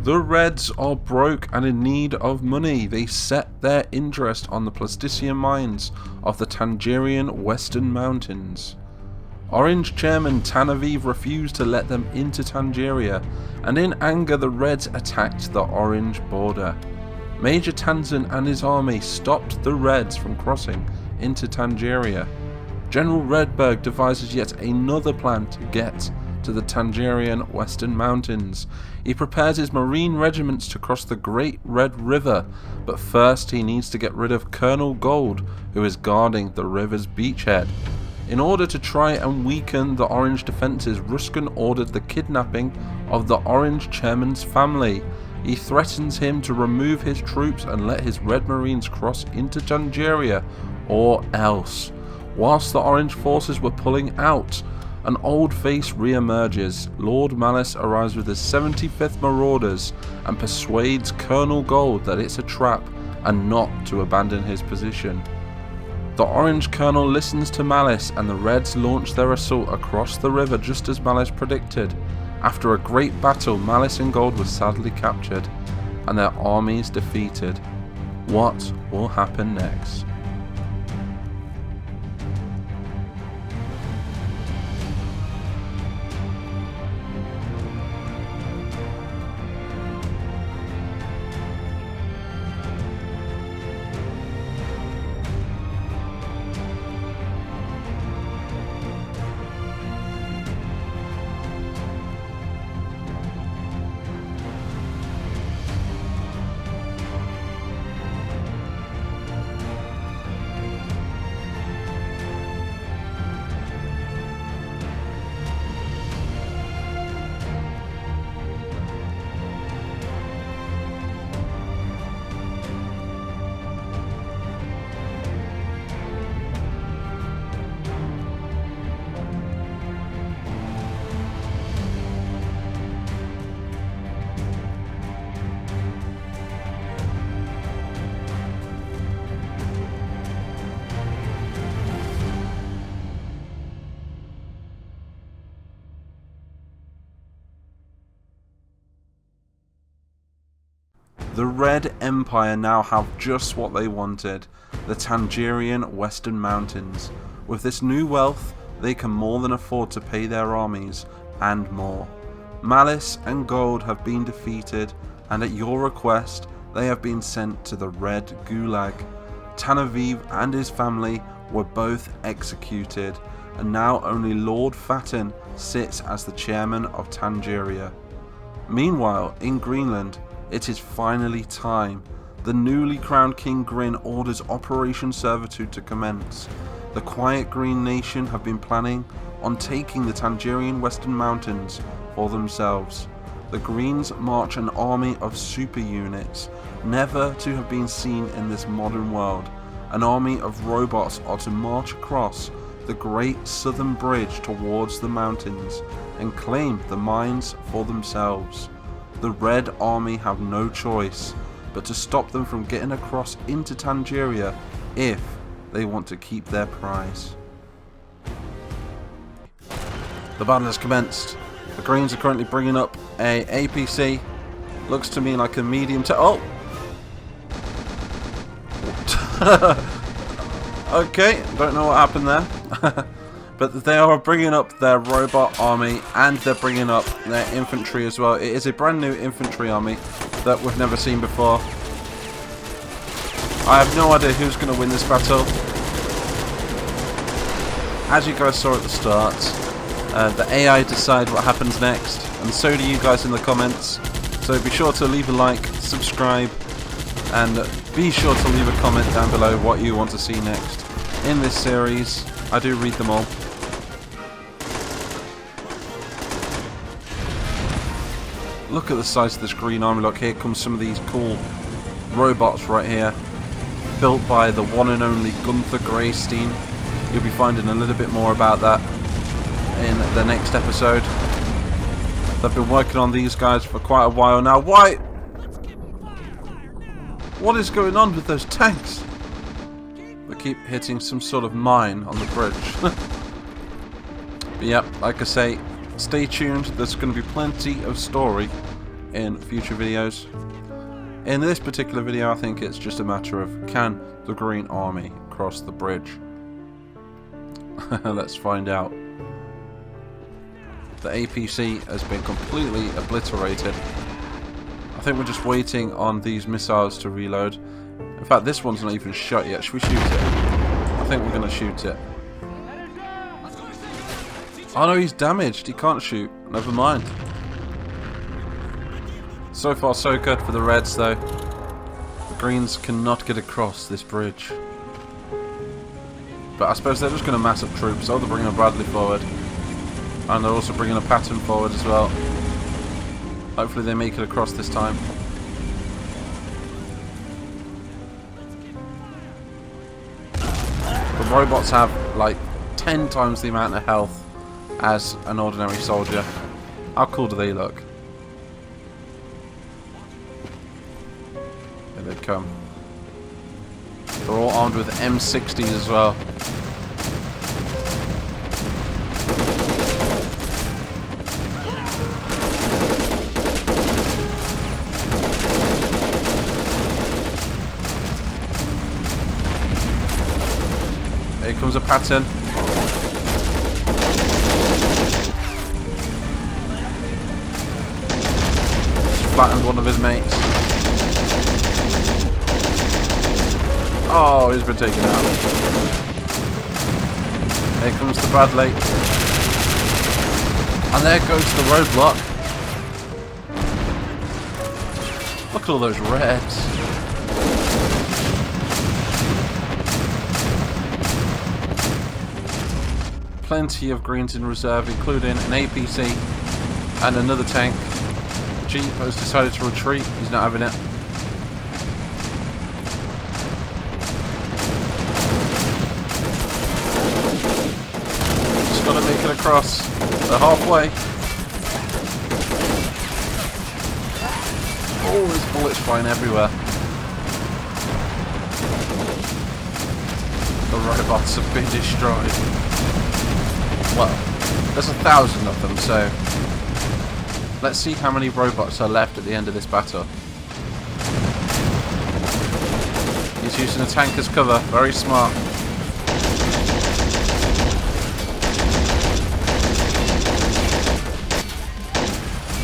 The Reds are broke and in need of money. They set their interest on the plastician mines of the Tangerian Western Mountains. Orange chairman Tanaviv refused to let them into Tangeria, and in anger the Reds attacked the Orange border. Major Tanzan and his army stopped the Reds from crossing into Tangeria. General Redberg devises yet another plan to get to the Tangerian Western Mountains. He prepares his marine regiments to cross the Great Red River, but first he needs to get rid of Colonel Gold, who is guarding the river's beachhead. In order to try and weaken the Orange defences, Ruskin ordered the kidnapping of the Orange chairman's family. He threatens him to remove his troops and let his Red Marines cross into Tangeria, or else. Whilst the Orange forces were pulling out, an old face re-emerges. Lord Malice arrives with his 75th Marauders and persuades Colonel Gold that it's a trap and not to abandon his position. The Orange Colonel listens to Malice, and the Reds launch their assault across the river just as Malice predicted. After a great battle, Malice and Gold were sadly captured and their armies defeated. What will happen next? The Red Empire now have just what they wanted, the Tangerian Western Mountains. With this new wealth, they can more than afford to pay their armies, and more. Malice and Gold have been defeated, and at your request, they have been sent to the Red Gulag. Tanaviv and his family were both executed, and now only Lord Fatten sits as the chairman of Tangeria. Meanwhile, in Greenland, it is finally time. The newly crowned King Grin orders Operation Servitude to commence. The Quiet Green Nation have been planning on taking the Tangerian Western Mountains for themselves. The Greens march an army of super units, never to have been seen in this modern world. An army of robots are to march across the Great Southern Bridge towards the mountains and claim the mines for themselves. The Red Army have no choice but to stop them from getting across into Tangeria if they want to keep their prize. The battle has commenced. The Greens are currently bringing up a APC. Looks to me like a medium to... Oh! Okay, don't know what happened there. But they are bringing up their robot army, and they're bringing up their infantry as well. It is a brand new infantry army that we've never seen before. I have no idea who's going to win this battle. As you guys saw at the start, the AI decide what happens next, and so do you guys in the comments. So be sure to leave a like, subscribe, and be sure to leave a comment down below what you want to see next in this series. I do read them all. Look at the size of this green army. Look, here comes some of these cool robots right here, built by the one and only Gunther Greystein. You'll be finding a little bit more about that in the next episode. They've been working on these guys for quite a while now. Why? What is going on with those tanks? They keep hitting some sort of mine on the bridge. But yeah, like I say, stay tuned. There's going to be plenty of story in future videos. In this particular video, I think it's just a matter of, can the Green Army cross the bridge? Let's find out. The APC has been completely obliterated. I think we're just waiting on these missiles to reload. In fact, this one's not even shot yet. Should we shoot it? I think we're going to shoot it. Oh no, he's damaged. He can't shoot. Never mind. So far, so good for the Reds, though. The Greens cannot get across this bridge. But I suppose they're just going to mass up troops. Oh, they're bringing a Bradley forward. And they're also bringing a Patton forward as well. Hopefully they make it across this time. The robots have like 10 times the amount of health as an ordinary soldier. How cool do they look? Here they come. They're all armed with M60s as well. Here comes a Patton. Flattened one of his mates. Oh, he's been taken out. Here comes the Bradley. And there goes the roadblock. Look at all those Reds. Plenty of Greens in reserve, including an APC and another tank. Jeep has decided to retreat. He's not having it. Just gotta make it across. They're halfway. Oh, there's bullets flying everywhere. The robots have been destroyed. Well, there's 1,000 of them, so let's see how many robots are left at the end of this battle. He's using a tank as cover, very smart.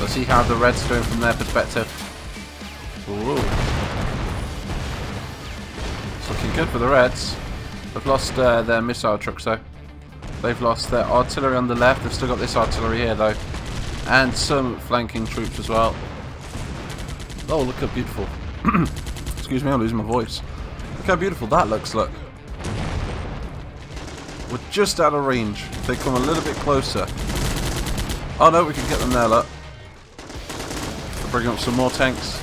Let's see how the Reds are doing from their perspective. Ooh. It's looking good for the Reds. They've lost their missile trucks though. They've lost their artillery on the left. They've still got this artillery here though. And some flanking troops as well. Oh, look how beautiful. Excuse me, I'm losing my voice. Look how beautiful that looks, look. We're just out of range. If they come a little bit closer. Oh no, we can get them there, look. We're bringing up some more tanks.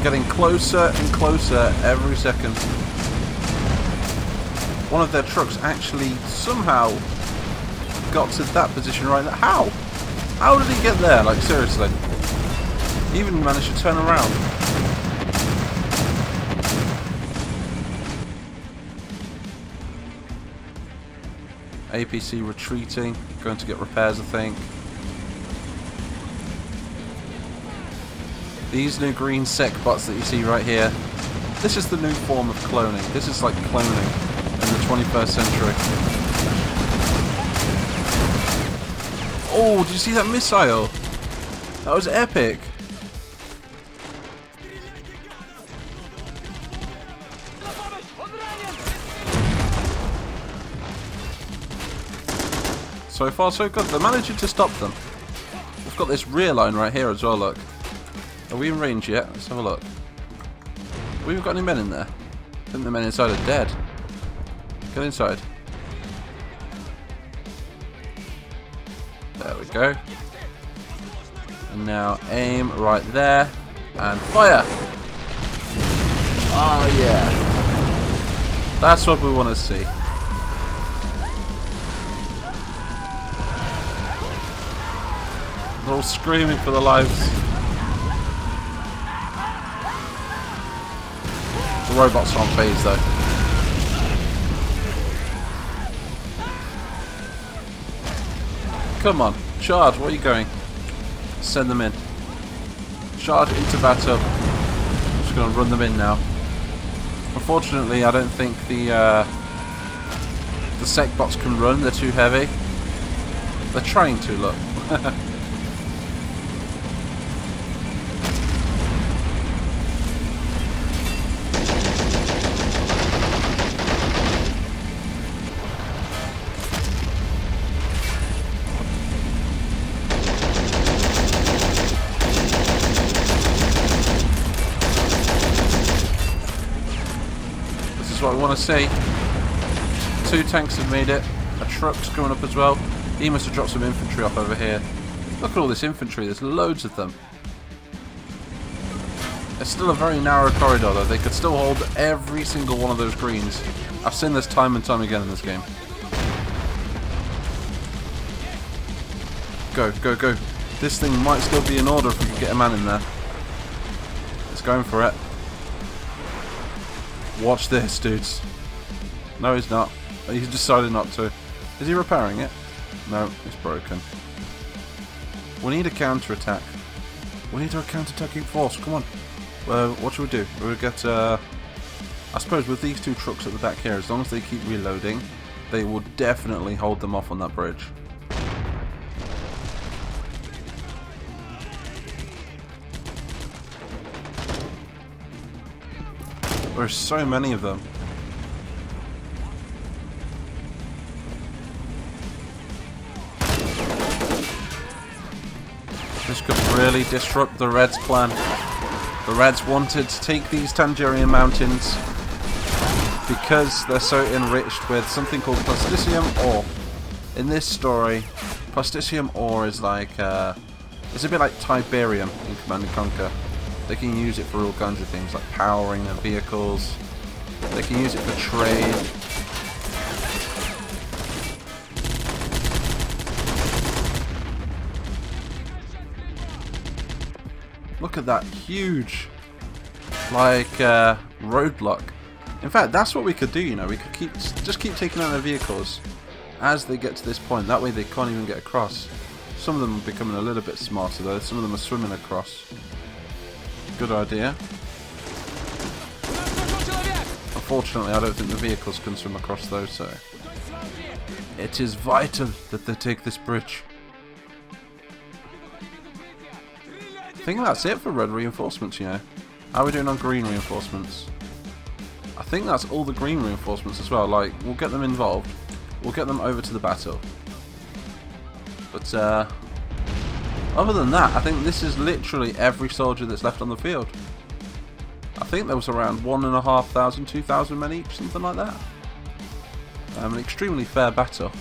Getting closer and closer every second. One of their trucks actually somehow got to that position right now. How? How did he get there? Like, seriously. He even managed to turn around. APC retreating. Going to get repairs, I think. These new green sec bots that you see right here, this is the new form of cloning. This is like cloning in the 21st century. Oh, did you see that missile? That was epic. So far so good. They're managing to stop them. We've got this rear line right here as well, look. Are we in range yet? Let's have a look. We've got any men in there? I think the men inside are dead. Get inside. There we go. And now aim right there. And fire! Oh yeah. That's what we want to see. They're all screaming for their lives. The robots are on phase though. Come on, charge, where are you going? Send them in. Charge into battle. I'm just going to run them in now. Unfortunately, I don't think the sec bots can run, they're too heavy. They're trying to, look. What we want to see. 2 tanks have made it. A truck's coming up as well. He must have dropped some infantry off over here. Look at all this infantry. There's loads of them. It's still a very narrow corridor though. They could still hold every single one of those greens. I've seen this time and time again in this game. Go, go, go. This thing might still be in order if we can get a man in there. It's going for it. Watch this, dudes. No, he's not. He's decided not to. Is he repairing it? No, it's broken. We need a counter-attack. We need our counter-attacking force. Come on. What should we do? We'll get, I suppose with these 2 trucks at the back here, as long as they keep reloading, they will definitely hold them off on that bridge. There's so many of them. This could really disrupt the Reds' plan. The Reds wanted to take these Tangerian Mountains because they're so enriched with something called plasticium ore. In this story, plasticium ore is like, it's a bit like Tiberium in Command & Conquer. They can use it for all kinds of things, like powering their vehicles. They can use it for trade. Look at that huge, like, roadblock. In fact, that's what we could do, you know. We could just keep taking out their vehicles as they get to this point. That way they can't even get across. Some of them are becoming a little bit smarter, though. Some of them are swimming across. Good idea. Unfortunately, I don't think the vehicles can swim across those, so it is vital that they take this bridge. I think that's it for red reinforcements, you know. How are we doing on green reinforcements? I think that's all the green reinforcements as well. Like, we'll get them involved. We'll get them over to the battle. But, other than that, I think this is literally every soldier that's left on the field. I think there was around 1,500, 2,000 men each, something like that. An extremely fair battle.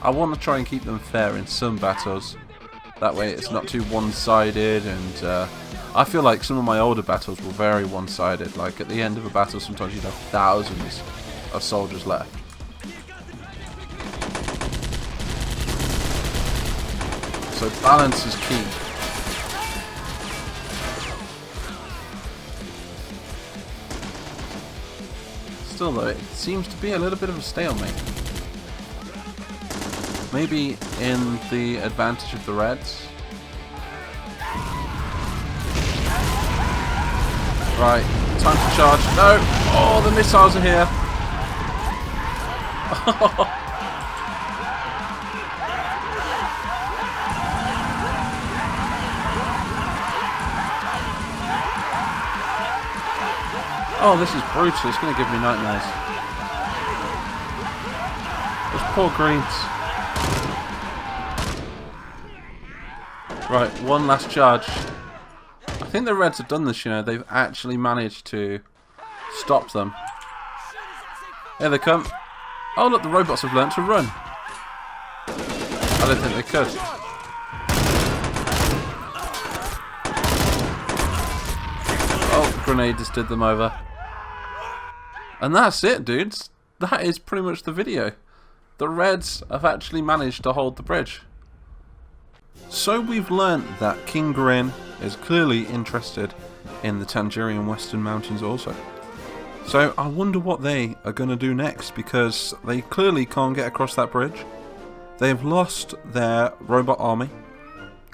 I want to try and keep them fair in some battles. That way it's not too one-sided, and I feel like some of my older battles were very one-sided. Like at the end of a battle, sometimes you'd have thousands of soldiers left. So balance is key. Still though, it seems to be a little bit of a stalemate. Maybe in the advantage of the Reds. Right, time to charge. No! Oh, the missiles are here! Oh, this is brutal. It's going to give me nightmares. Those poor greens. Right, one last charge. I think the Reds have done this, you know. They've actually managed to stop them. Here they come. Oh, look, the robots have learnt to run. I don't think they could. Oh, the grenade just did them over. And that's it, dudes. That is pretty much the video. The Reds have actually managed to hold the bridge. So we've learnt that King Grin is clearly interested in the Tangerian Western Mountains also. So I wonder what they are going to do next, because they clearly can't get across that bridge. They've lost their robot army.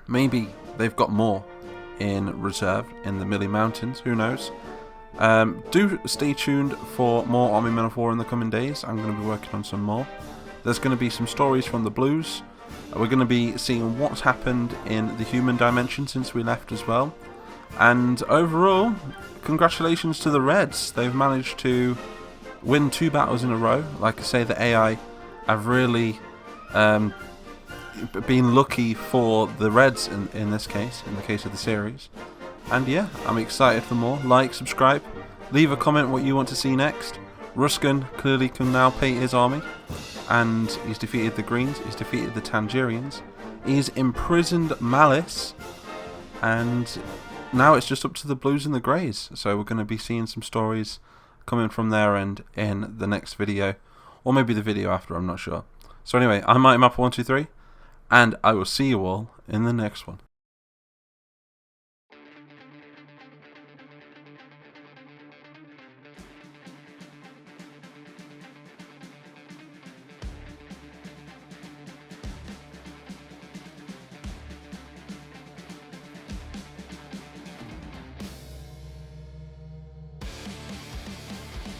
Maybe they've got more in reserve in the Millie Mountains, who knows. Do stay tuned for more Army Men of War in the coming days. I'm going to be working on some more. There's going to be some stories from the Blues. We're going to be seeing what's happened in the human dimension since we left as well. And overall, congratulations to the Reds. They've managed to win 2 battles in a row. Like I say, the AI have really been lucky for the Reds in this case, in the case of the series. And yeah, I'm excited for more. Like, subscribe, leave a comment what you want to see next. Ruskan clearly can now pay his army, and he's defeated the Greens, he's defeated the Tangerians, he's imprisoned Malice, and now it's just up to the Blues and the Greys. So we're going to be seeing some stories coming from their end in the next video, or maybe the video after, I'm not sure. So anyway, I'm Mighty Mapper123, and I will see you all in the next one.